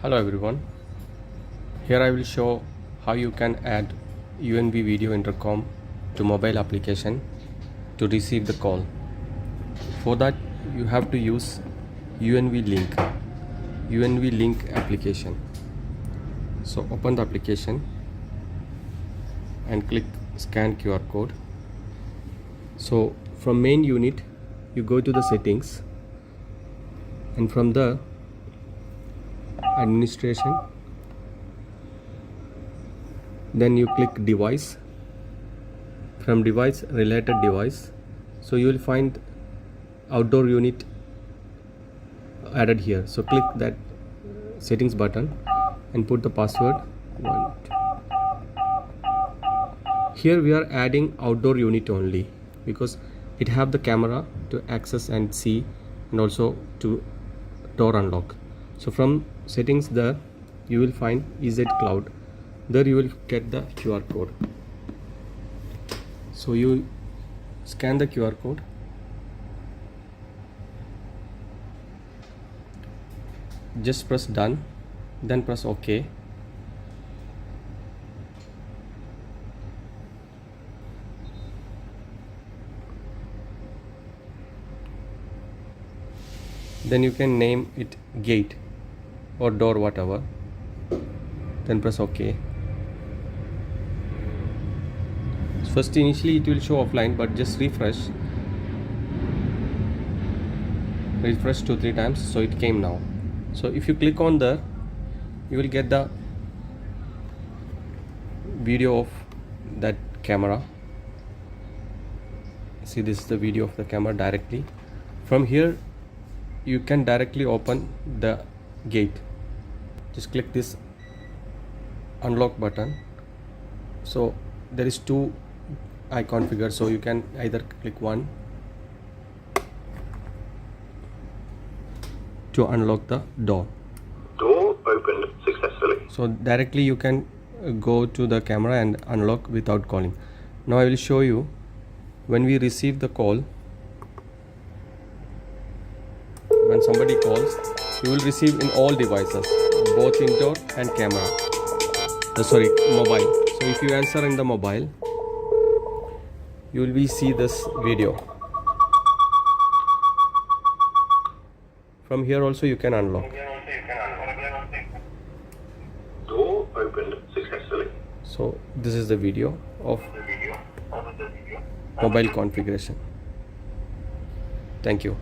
Hello everyone, here I will show how you can add UNV video intercom to mobile application to receive the call. For that you have to use UNV link application. So open the application and click scan QR code. So from main unit you go to the settings, and from the administration, then you click device. From device, related device, so you will find outdoor unit added here. So click that settings button and put the password. Here we are adding outdoor unit only because it have the camera to access and see, and also to door unlock. So from settings there you will find EZ Cloud. There you will get the QR code. So you scan the QR code, just press done, then press OK. Then you can name it gate or door, whatever, then press OK. First initially it will show offline, but just refresh 2-3 times, so it came now. So if you click on there, you will get the video of that camera. See, this is the video of the camera directly. From here you can directly open the gate. Just click this unlock button. So there is two icon figures, so you can either click one to unlock the door. Door opened successfully. So directly you can go to the camera and unlock without calling. Now I will show you when we receive the call. When somebody calls, you will receive in all devices, both indoor and camera. Mobile. So if you answer in the mobile, you will see this video. From here also you can unlock. Door opened successfully. So this is the video of mobile configuration. Thank you.